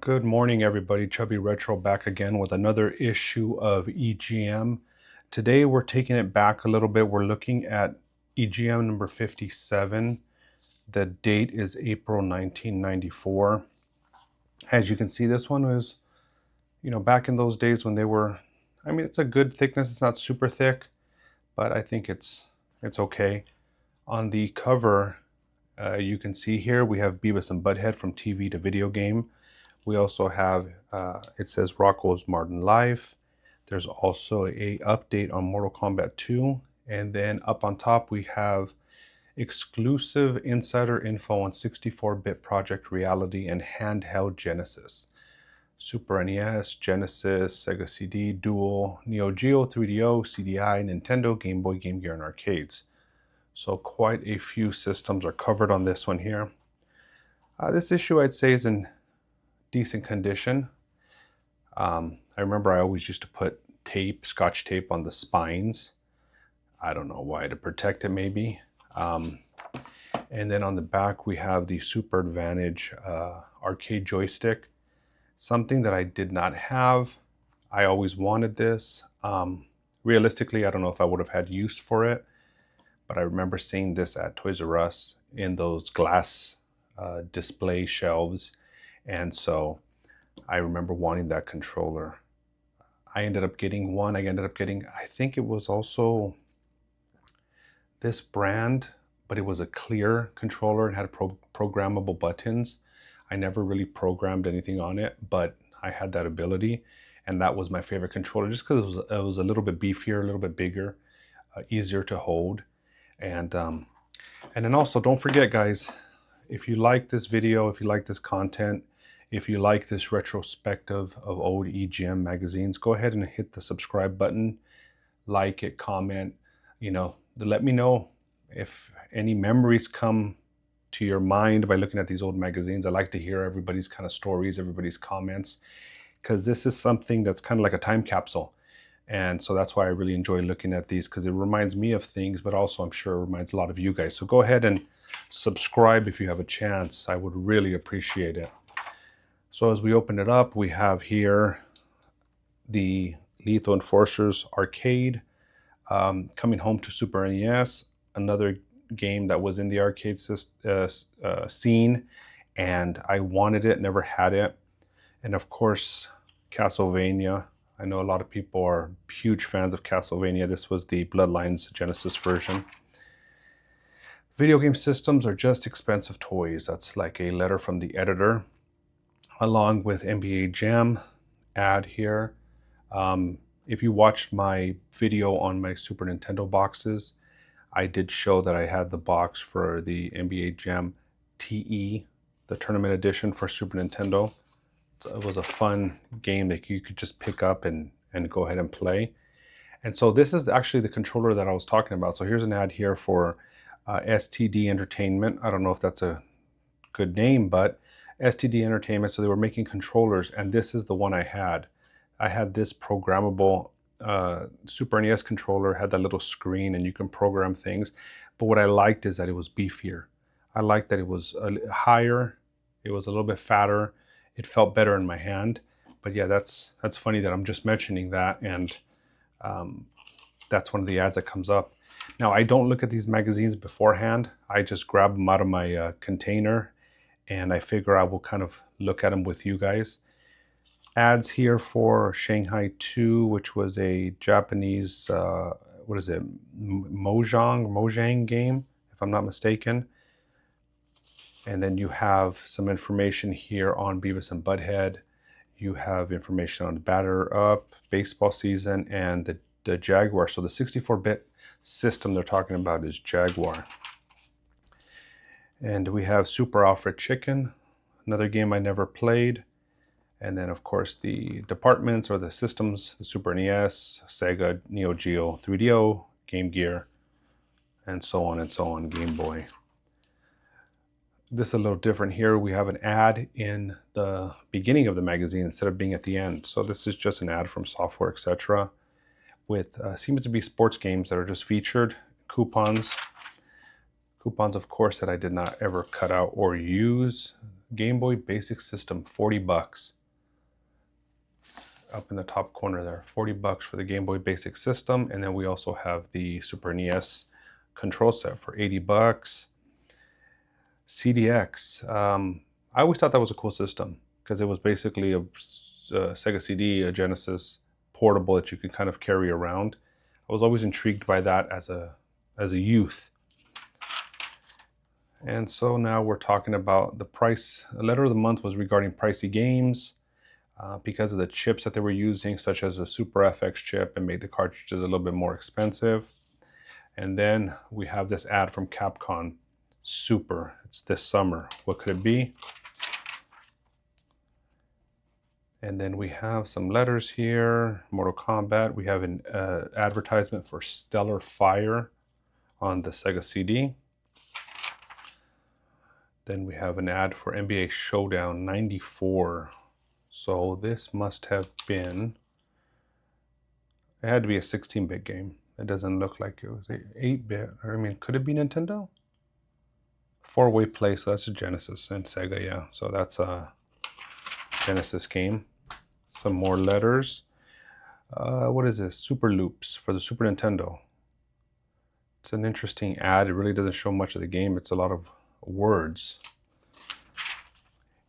Good morning, everybody. Chubby Retro back again with another issue of EGM. Today we're taking it back a little bit. We're looking at EGM number 57. The date is April 1994. As you can see, this one was, back in those days when they were, it's a good thickness. It's not super thick, but I think it's okay. On the cover, you can see here we have Beavis and Butthead from TV to video game. We also have, it says Rocco's Modern Life. There's also a update on Mortal Kombat 2. And then up on top, we have exclusive insider info on 64-bit Project Reality and handheld Genesis. Super NES, Genesis, Sega CD, Dual, Neo Geo, 3DO, CDI, Nintendo, Game Boy, Game Gear, and arcades. So quite a few systems are covered on this one here. This issue, I'd say, is in decent condition. I remember I always used to put tape, scotch tape on the spines. I don't know why, to protect it maybe. And then on the back we have the Super Advantage arcade joystick, something that I did not have. I always wanted this. Realistically, I don't know if I would have had use for it, but I remember seeing this at Toys R Us in those glass display shelves. And so I remember wanting that controller. I ended up getting one. I think it was also this brand, but it was a clear controller and had programmable buttons. I never really programmed anything on it, but I had that ability. And that was my favorite controller just because it was a little bit beefier, a little bit bigger, easier to hold. And then also, don't forget, guys, if you like this video, if you like this content, if you like this retrospective of old EGM magazines, go ahead and hit the subscribe button, like it, comment, let me know if any memories come to your mind by looking at these old magazines. I like to hear everybody's kind of stories, everybody's comments, because this is something that's kind of like a time capsule. And so that's why I really enjoy looking at these, because it reminds me of things, but also I'm sure it reminds a lot of you guys. So go ahead and subscribe if you have a chance. I would really appreciate it. So as we open it up, we have here the Lethal Enforcers arcade, coming home to Super NES, another game that was in the arcade scene, and I wanted it, never had it. And of course, Castlevania. I know a lot of people are huge fans of Castlevania. This was the Bloodlines Genesis version. Video game systems are just expensive toys. That's like a letter from the editor, along with NBA Jam ad here. If you watched my video on my Super Nintendo boxes, I did show that I had the box for the NBA Jam TE, the tournament edition for Super Nintendo. So it was a fun game that you could just pick up and go ahead and play. And so this is actually the controller that I was talking about. So here's an ad here for STD Entertainment. I don't know if that's a good name, but STD Entertainment. So they were making controllers, and this is the one I had. I had this programmable Super NES controller, had that little screen, and you can program things. But what I liked is that it was beefier. I liked that it was higher. It was a little bit fatter. It felt better in my hand. But yeah, that's funny that I'm just mentioning that, and that's one of the ads that comes up. Now, I don't look at these magazines beforehand. I just grab them out of my container, and I figure I will kind of look at them with you guys. Ads here for Shanghai 2, which was a Japanese, Mojang game, if I'm not mistaken. And then you have some information here on Beavis and Butthead. You have information on Batter Up, baseball season, and the Jaguar. So the 64-bit system they're talking about is Jaguar. And we have Super Alfred Chicken, another game I never played. And then, of course, the departments or the systems, the Super NES, Sega, Neo Geo, 3DO, Game Gear, and so on, Game Boy. This is a little different here. We have an ad in the beginning of the magazine instead of being at the end. So this is just an ad from Software, etc. with seems to be sports games that are just featured, coupons. Coupons, of course, that I did not ever cut out or use. Game Boy Basic System, 40 bucks. Up in the top corner there, 40 bucks for the Game Boy Basic System. And then we also have the Super NES control set for 80 bucks. CDX. I always thought that was a cool system because it was basically a Sega CD, a Genesis portable that you could kind of carry around. I was always intrigued by that as a youth. And so now we're talking about the price. The letter of the month was regarding pricey games. Because of the chips that they were using, such as the Super FX chip, and made the cartridges a little bit more expensive. And then we have this ad from Capcom Super. It's this summer. What could it be? And then we have some letters here. Mortal Kombat. We have an advertisement for Stellar Fire on the Sega CD. Then we have an ad for NBA Showdown 94. So this must have been, it had to be a 16-bit game. It doesn't look like it was 8-bit. I mean, could it be Nintendo? 4-way play, so that's a Genesis and Sega, yeah. So that's a Genesis game. Some more letters. What is this? Super Loops for the Super Nintendo. It's an interesting ad. It really doesn't show much of the game. It's a lot of words.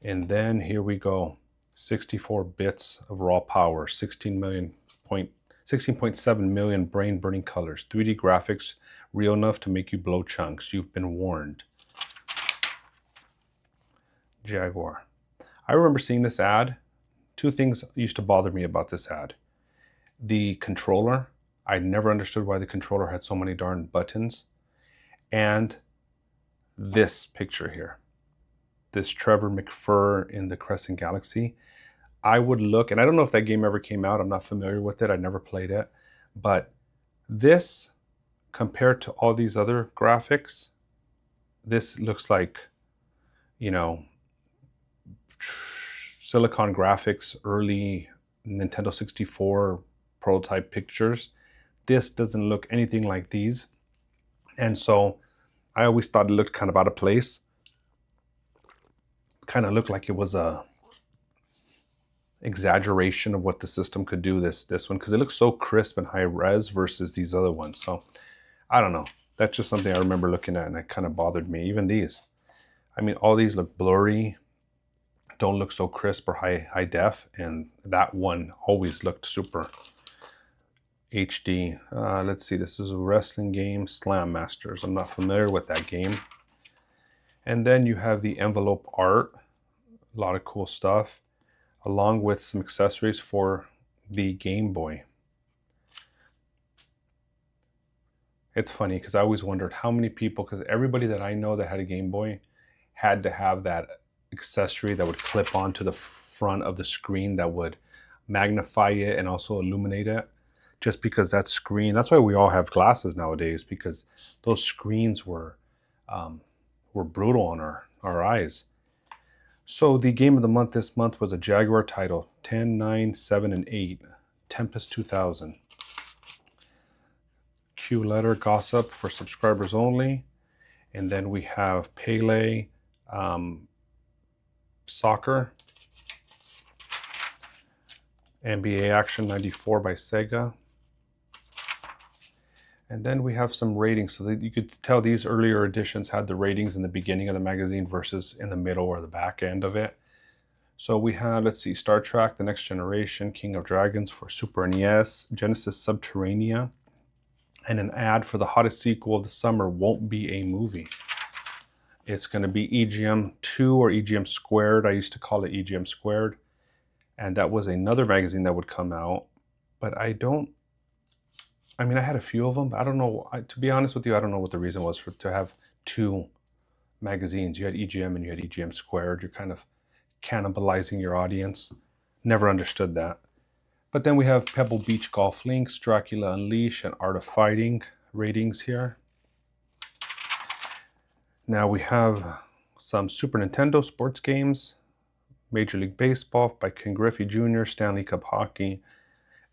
And then here we go. 64 bits of raw power, 16.7 million brain-burning colors, 3D graphics, real enough to make you blow chunks. You've been warned. Jaguar. I remember seeing this ad. Two things used to bother me about this ad. The controller. I never understood why the controller had so many darn buttons. And this picture here. This Trevor McFur in the Crescent Galaxy. I would look, and I don't know if that game ever came out. I'm not familiar with it. I never played it. But this, compared to all these other graphics, this looks like, you know, Silicon Graphics, early Nintendo 64 prototype pictures. This doesn't look anything like these. And so I always thought it looked kind of out of place. Kind of looked like it was a exaggeration of what the system could do, this one, because it looks so crisp and high res versus these other ones. So I don't know, that's just something I remember looking at, and it kind of bothered me. Even these, I mean, all these look blurry, don't look so crisp or high def, and that one always looked super HD. Let's see, this is a wrestling game, Slam Masters. I'm not familiar with that game. And then you have the envelope art, a lot of cool stuff, along with some accessories for the Game Boy. It's funny because I always wondered how many people, because everybody that I know that had a Game Boy had to have that accessory that would clip onto the front of the screen that would magnify it and also illuminate it. Just because that screen, that's why we all have glasses nowadays, because those screens were brutal on our eyes. So the game of the month this month was a Jaguar title, 10, 9, 7, and 8, Tempest 2000. Q letter gossip for subscribers only. And then we have Pele Soccer, NBA Action 94 by Sega. And then we have some ratings, so that you could tell these earlier editions had the ratings in the beginning of the magazine versus in the middle or the back end of it. So we had, let's see, Star Trek, The Next Generation, King of Dragons for Super NES, Genesis Subterranea, and an ad for the hottest sequel of the summer, Won't Be a Movie. It's going to be EGM 2 or EGM Squared. I used to call it EGM Squared. And that was another magazine that would come out. But I had a few of them, but I don't know. To be honest with you, I don't know what the reason was to have two magazines. You had EGM and you had EGM Squared. You're kind of cannibalizing your audience. Never understood that. But then we have Pebble Beach Golf Links, Dracula Unleashed, and Art of Fighting ratings here. Now we have some Super Nintendo sports games, Major League Baseball by Ken Griffey Jr., Stanley Cup Hockey,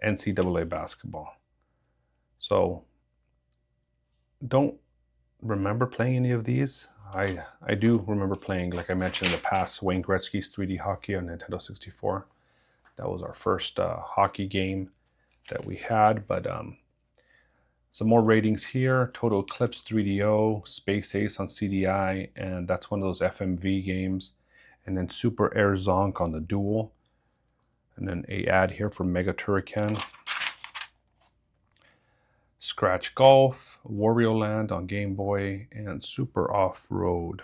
NCAA Basketball. So don't remember playing any of these. I do remember playing, like I mentioned in the past, Wayne Gretzky's 3D Hockey on Nintendo 64. That was our first hockey game that we had. But some more ratings here. Total Eclipse 3DO, Space Ace on CDI, and that's one of those FMV games. And then Super Air Zonk on the Dual. And then a ad here for Mega Turrican. Scratch Golf, Wario Land on Game Boy, and Super Off-Road.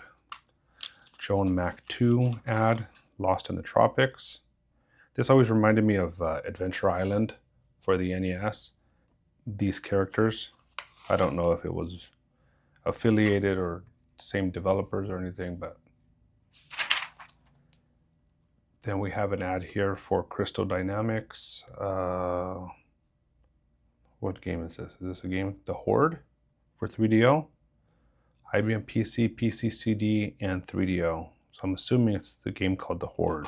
Joan Mac 2 ad, Lost in the Tropics. This always reminded me of Adventure Island for the NES. These characters, I don't know if it was affiliated or same developers or anything, but then we have an ad here for Crystal Dynamics. What game is this? Is this a game? The Horde for 3DO, IBM PC, PC-CD, and 3DO. So I'm assuming it's the game called The Horde.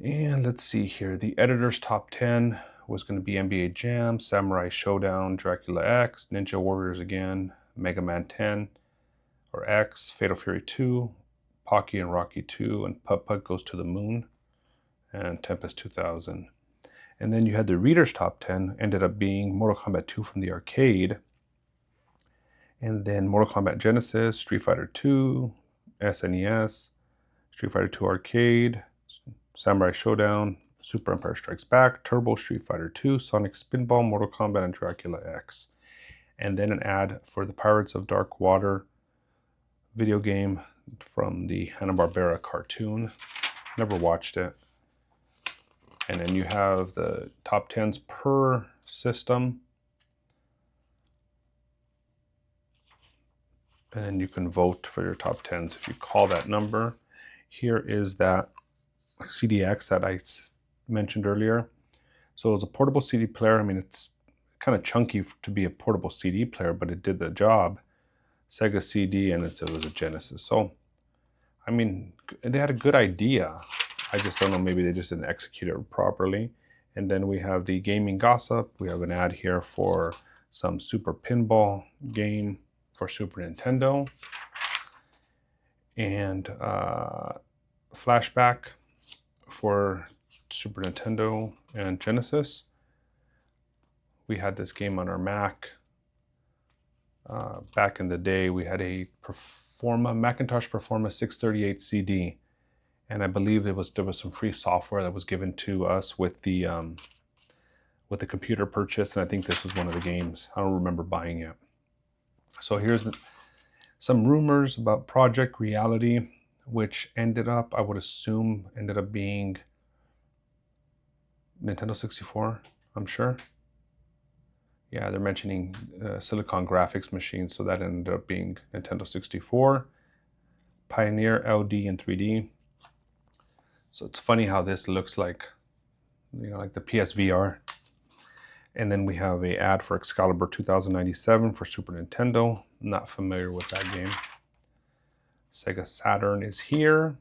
And let's see here. The editor's top 10 was going to be NBA Jam, Samurai Showdown, Dracula X, Ninja Warriors again, Mega Man 10 or X, Fatal Fury 2, Pocky and Rocky 2, and Putt Putt Goes to the Moon, and Tempest 2000. And then you had the reader's top 10, ended up being Mortal Kombat 2 from the arcade, and then Mortal Kombat Genesis, Street Fighter 2, SNES, Street Fighter 2 Arcade, Samurai Showdown, Super Empire Strikes Back, Turbo, Street Fighter 2, Sonic Spinball, Mortal Kombat, and Dracula X. And then an ad for the Pirates of Dark Water video game from the Hanna-Barbera cartoon. Never watched it. And then you have the top 10s per system. And then you can vote for your top 10s if you call that number. Here is that CDX that I mentioned earlier. So it's a portable CD player. I mean, it's kind of chunky to be a portable CD player, but it did the job. Sega CD, and it was a Genesis. So, I mean, they had a good idea. I just don't know, maybe they just didn't execute it properly. And then we have the gaming gossip. We have an ad here for some Super Pinball game for Super Nintendo. And flashback for Super Nintendo and Genesis. We had this game on our Mac. Back in the day, we had a Macintosh Performa 638 CD, and I believe there was some free software that was given to us with the computer purchase, and I think this was one of the games. I don't remember buying it. So here's some rumors about Project Reality, which ended up being Nintendo 64, I'm sure. Yeah, they're mentioning Silicon graphics machines, so that ended up being Nintendo 64, Pioneer LD in 3D. So it's funny how this looks like, like the PSVR. And then we have an ad for Excalibur 2097 for Super Nintendo. Not familiar with that game. Sega Saturn is here.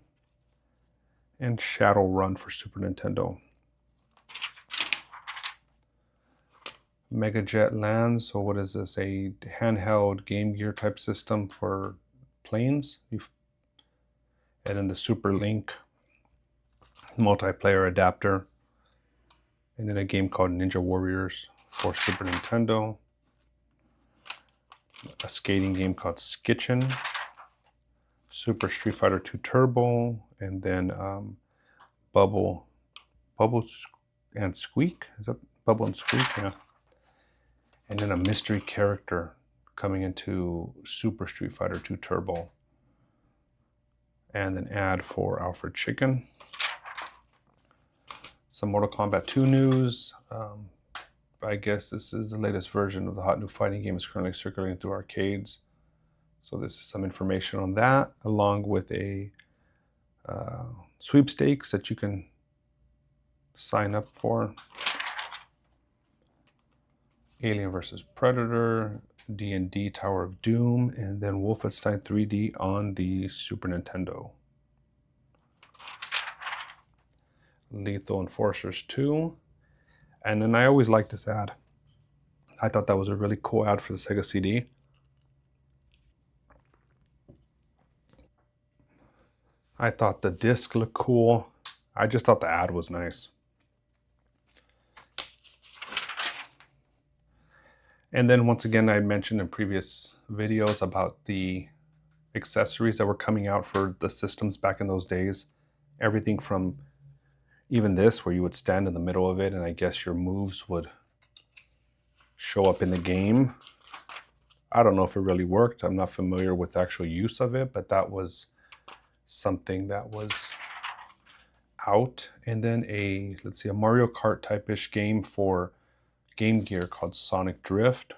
And Shadowrun for Super Nintendo. Megajet Land, so what is this? A handheld Game Gear type system for planes. And then the Super Link multiplayer adapter. And then a game called Ninja Warriors for Super Nintendo. A skating game called Skitchin. Super Street Fighter 2 Turbo. And then Bubble and Squeak. Is that Bubble and Squeak? Yeah. And then a mystery character coming into Super Street Fighter 2 Turbo. And an ad for Alfred Chicken. Some Mortal Kombat 2 news. I guess this is the latest version of the hot new fighting game is currently circulating through arcades. So this is some information on that, along with a sweepstakes that you can sign up for. Alien vs. Predator, D&D Tower of Doom, and then Wolfenstein 3D on the Super Nintendo. Lethal Enforcers 2. And then I always liked this ad. I thought that was a really cool ad for the Sega CD. I thought the disc looked cool. I just thought the ad was nice. And then once again, I mentioned in previous videos about the accessories that were coming out for the systems back in those days. Everything from even this, where you would stand in the middle of it and I guess your moves would show up in the game. I don't know if it really worked. I'm not familiar with the actual use of it, but that was something that was out. And then a Mario Kart type-ish game for Game Gear called Sonic Drift.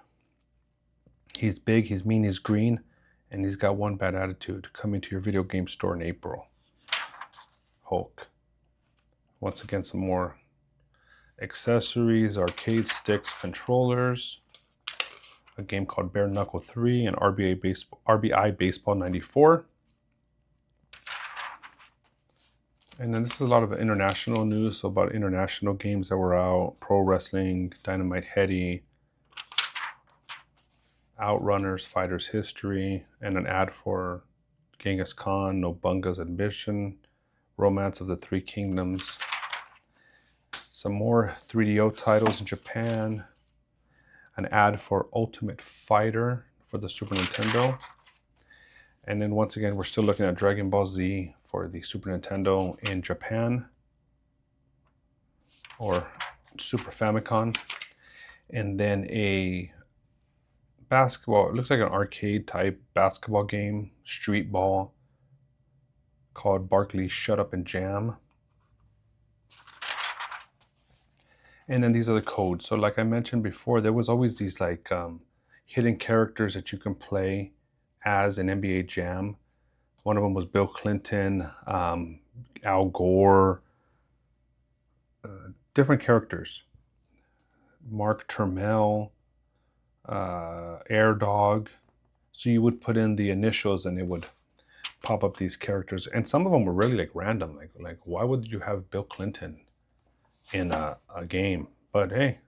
He's big, he's mean, he's green, and he's got one bad attitude. Coming to your video game store in April. Hulk. Once again, some more accessories, arcade sticks, controllers, a game called Bare Knuckle 3, and RBI Baseball 94. And then this is a lot of international news, so about international games that were out. Pro Wrestling, Dynamite Heady, Outrunners, Fighters History, and an ad for Genghis Khan, Nobunga's Ambition, Romance of the Three Kingdoms. Some more 3DO titles in Japan, an ad for Ultimate Fighter for the Super Nintendo. And then once again, we're still looking at Dragon Ball Z for the Super Nintendo in Japan, or Super Famicom. And then a basketball, it looks like an arcade type basketball game, street ball, called Barkley's Shut Up and Jam. And then these are the codes. So like I mentioned before, there was always these like hidden characters that you can play as an NBA Jam. One of them was Bill Clinton, Al Gore, different characters. Mark Turmel, Air Dog. So you would put in the initials and it would pop up these characters. And some of them were really like random. Like why would you have Bill Clinton in a game? But hey,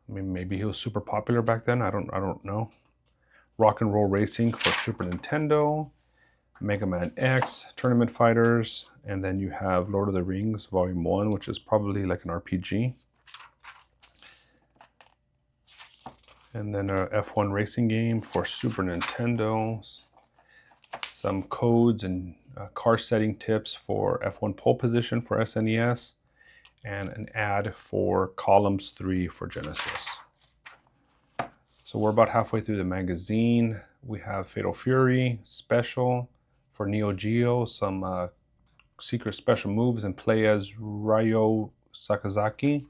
I mean, maybe he was super popular back then. I don't know. Rock and Roll Racing for Super Nintendo, Mega Man X, Tournament Fighters, and then you have Lord of the Rings Volume 1, which is probably like an RPG. And then a F1 racing game for Super Nintendo. Some codes and car setting tips for F1 pole position for SNES, and an ad for Columns 3 for Genesis. So we're about halfway through the magazine. We have Fatal Fury Special for Neo Geo, some secret special moves and play as Ryo Sakazaki,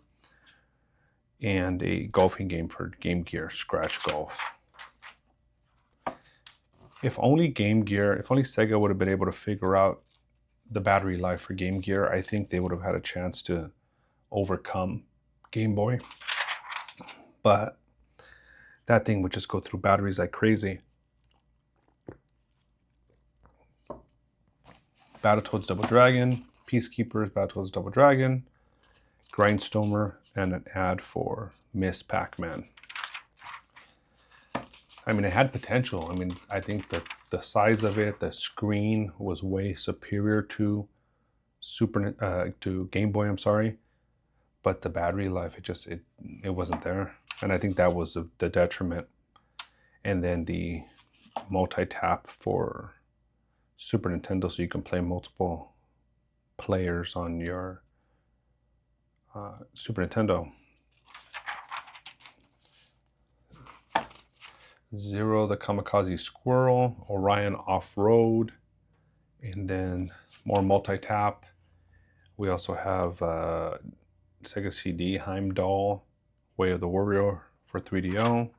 and a golfing game for Game Gear, Scratch Golf. If only Sega would have been able to figure out the battery life for Game Gear, I think they would have had a chance to overcome Game Boy. But that thing would just go through batteries like crazy. Battletoads Double Dragon, Peacekeepers, Battletoads Double Dragon, Grindstoner, and an ad for Miss Pac-Man. I mean, it had potential. I mean, I think that the size of it, the screen was way superior to Game Boy, I'm sorry. But the battery life, it wasn't there. And I think that was the detriment. And then the multi-tap for Super Nintendo, so you can play multiple players on your Super Nintendo. Zero the Kamikaze Squirrel, Orion Off-Road, and then more multi-tap. We also have Sega CD, Heimdall, Way of the Warrior for 3DO.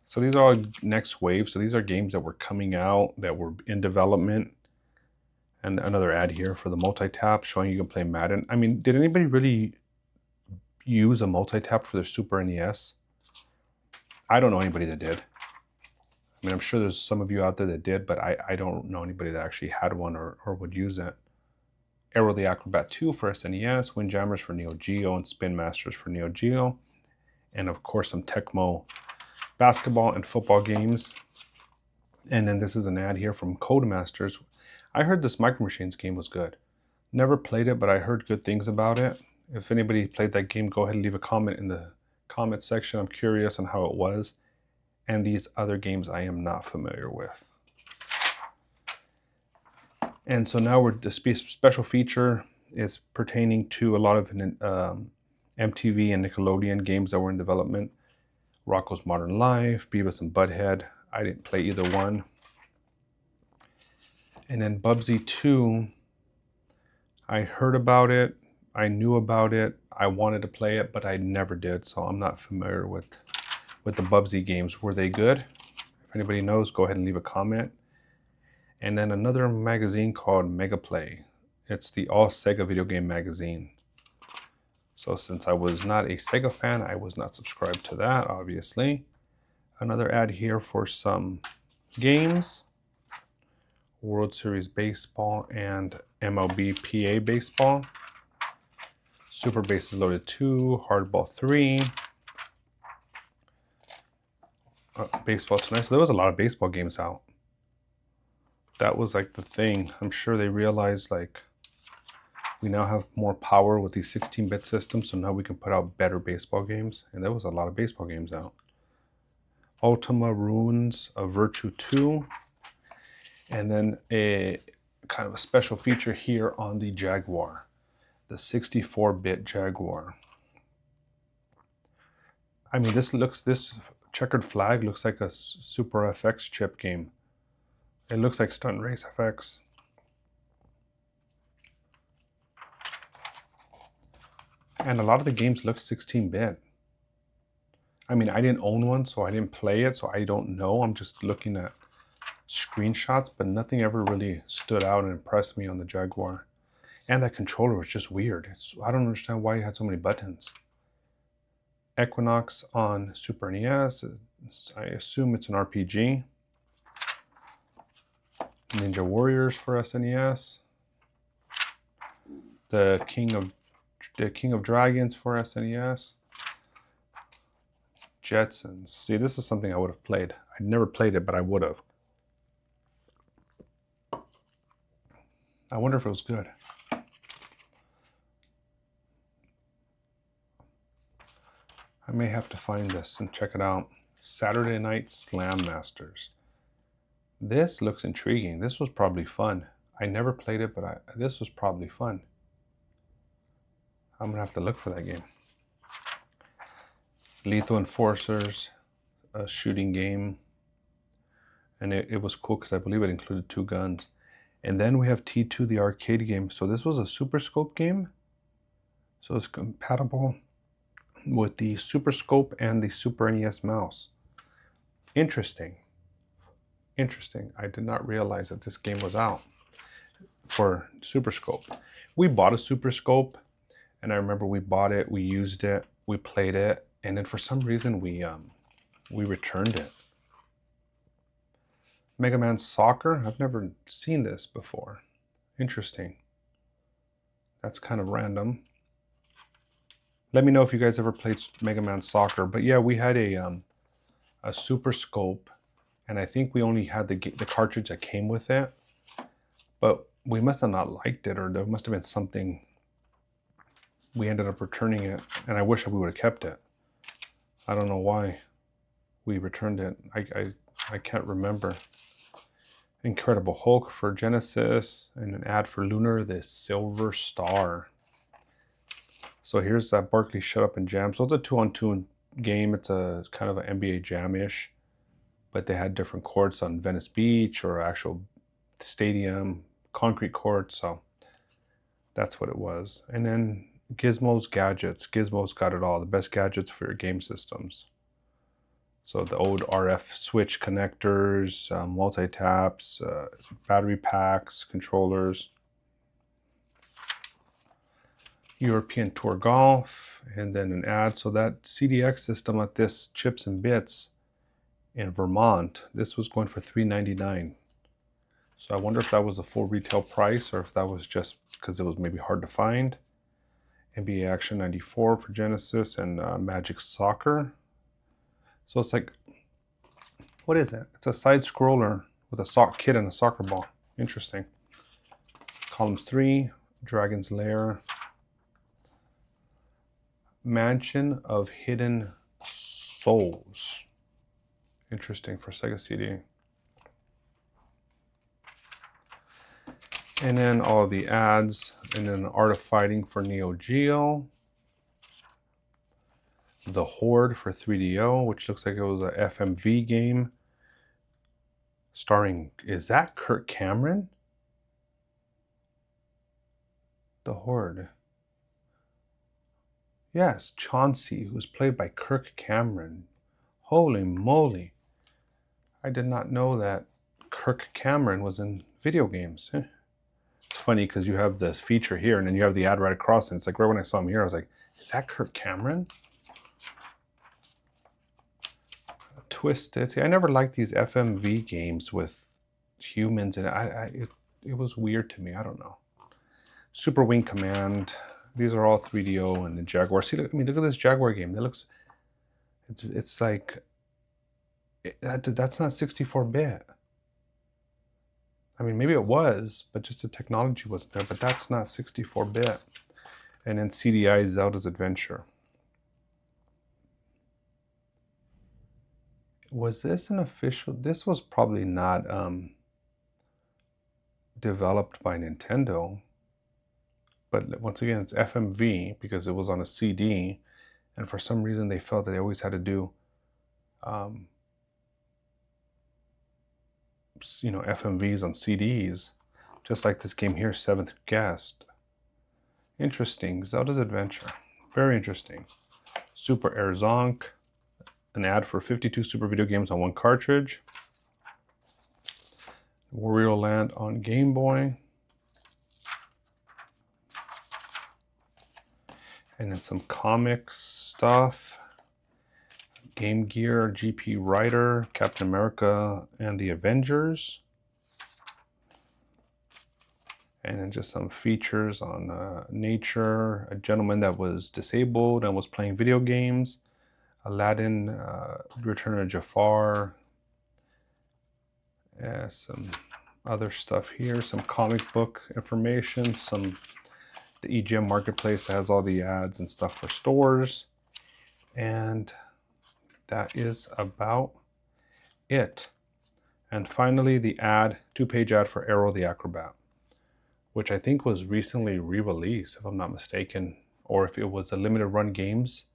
So these are all next wave. So these are games that were coming out, that were in development. And another ad here for the multi-tap showing you can play Madden. I mean, did anybody really use a multi-tap for their Super NES? I don't know anybody that did. I mean, I'm sure there's some of you out there that did, but I don't know anybody that actually had one or would use it. Aero the Acrobat 2 for SNES, Windjammers for Neo Geo, and Spin Masters for Neo Geo. And of course, some Tecmo basketball and football games. And then this is an ad here from Codemasters. I heard this Micro Machines game was good. Never played it, but I heard good things about it. If anybody played that game, go ahead and leave a comment in the comment section. I'm curious on how it was. And these other games I am not familiar with. And so now the special feature is pertaining to a lot of MTV and Nickelodeon games that were in development. Rocko's Modern Life, Beavis and Butthead. I didn't play either one. And then Bubsy 2, I heard about it, I knew about it, I wanted to play it, but I never did, so I'm not familiar with the Bubsy games. Were they good? If anybody knows, go ahead and leave a comment. And then another magazine called Mega Play. It's the All Sega Video Game Magazine. So since I was not a Sega fan, I was not subscribed to that, obviously. Another ad here for some games. World Series Baseball and MLB PA Baseball. Super Bases Loaded 2, Hardball 3. Baseball tonight. So there was a lot of baseball games out. That was like the thing. I'm sure they realized like we now have more power with these 16-bit systems, so now we can put out better baseball games. And there was a lot of baseball games out. Ultima Runes of Virtue 2. And then a kind of a special feature here on the Jaguar, the 64-bit Jaguar. I mean, this checkered flag looks like a Super FX chip game. It looks like Stunt Race FX. And a lot of the games look 16-bit. I mean, I didn't own one, so I didn't play it, so I don't know. I'm just looking at screenshots, but nothing ever really stood out and impressed me on the Jaguar. And that controller was just weird. I don't understand why it had so many buttons. Equinox on Super NES. I assume it's an RPG. Ninja Warriors for SNES. The King of Dragons for SNES. Jetsons. See, this is something I would have played. I'd never played it, but I would have. I wonder if it was good. I may have to find this and check it out. Saturday Night Slam Masters. This looks intriguing. This was probably fun. I never played it, but this was probably fun. I'm gonna have to look for that game. Lethal Enforcers, a shooting game. And it was cool because I believe it included 2 guns. And then we have T2, the arcade game. So this was a Super Scope game. So it's compatible with the Super Scope and the Super NES mouse. Interesting. Interesting. I did not realize that this game was out for Super Scope. We bought a Super Scope, and I remember we bought it, we used it, we played it, and then for some reason we returned it. Mega Man Soccer? I've never seen this before. Interesting. That's kind of random. Let me know if you guys ever played Mega Man Soccer. But yeah, we had a Super Scope, and I think we only had the cartridge that came with it. But we must have not liked it, or there must have been something. We ended up returning it, and I wish we would have kept it. I don't know why we returned it. I can't remember. Incredible Hulk for Genesis, and an ad for Lunar, the Silver Star. So here's that Barkley Shut Up and Jam. So it's a 2-on-2 game. It's a kind of an NBA Jam-ish, but they had different courts on Venice Beach or actual stadium, concrete courts. So that's what it was. And then Gizmo's Gadgets. Gizmo's got it all. The best gadgets for your game systems. So the old RF switch connectors, multi-taps, battery packs, controllers. European Tour Golf, and then an ad. So that CDX system at this Chips and Bits in Vermont, this was going for $3.99. So I wonder if that was a full retail price or if that was just because it was maybe hard to find. NBA Action 94 for Genesis and Magic Soccer. So it's like, what is it? It's a side scroller with a kid and a soccer ball. Interesting. Columns 3, Dragon's Lair, Mansion of Hidden Souls. Interesting for Sega CD. And then all the ads, and then Art of Fighting for Neo Geo. The Horde for 3DO, which looks like it was a FMV game. Starring, is that Kirk Cameron? The Horde. Yes, Chauncey, who was played by Kirk Cameron. Holy moly. I did not know that Kirk Cameron was in video games. It's funny because you have this feature here and then you have the ad right across, and it's like right when I saw him here, I was like, is that Kirk Cameron? Twisted. See, I never liked these FMV games with humans, and it was weird to me. I don't know. Super Wing Command. These are all 3DO and the Jaguar. See, look at this Jaguar game. That looks. It's like. That's not 64-bit. I mean, maybe it was, but just the technology wasn't there. But that's not 64-bit. And then CDI Zelda's Adventure. Was this an official? This was probably not developed by Nintendo. But once again, it's FMV because it was on a CD. And for some reason, they felt that they always had to do, FMVs on CDs. Just like this game here, Seventh Guest. Interesting. Zelda's Adventure. Very interesting. Super Air Zonk. An ad for 52 Super video games on one cartridge. Wario Land on Game Boy. And then some comics stuff. Game Gear, GP Rider, Captain America, and the Avengers. And then just some features on nature, a gentleman that was disabled and was playing video games, Aladdin, Return of Jafar, some other stuff here, some comic book information, the EGM marketplace that has all the ads and stuff for stores, and that is about it. And finally, the ad, 2-page ad for Arrow the Acrobat, which I think was recently re-released, if I'm not mistaken, or if it was a limited run games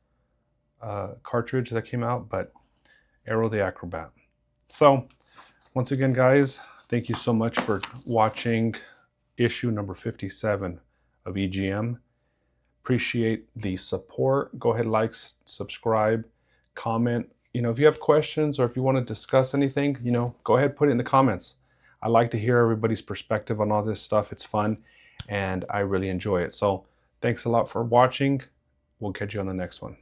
cartridge that came out, but Arrow the Acrobat. So once again, guys, thank you so much for watching issue number 57 of EGM. Appreciate the support. Go ahead, like, subscribe, comment. If you have questions or if you want to discuss anything, go ahead, put it in the comments. I like to hear everybody's perspective on all this stuff. It's fun and I really enjoy it. So thanks a lot for watching. We'll catch you on the next one.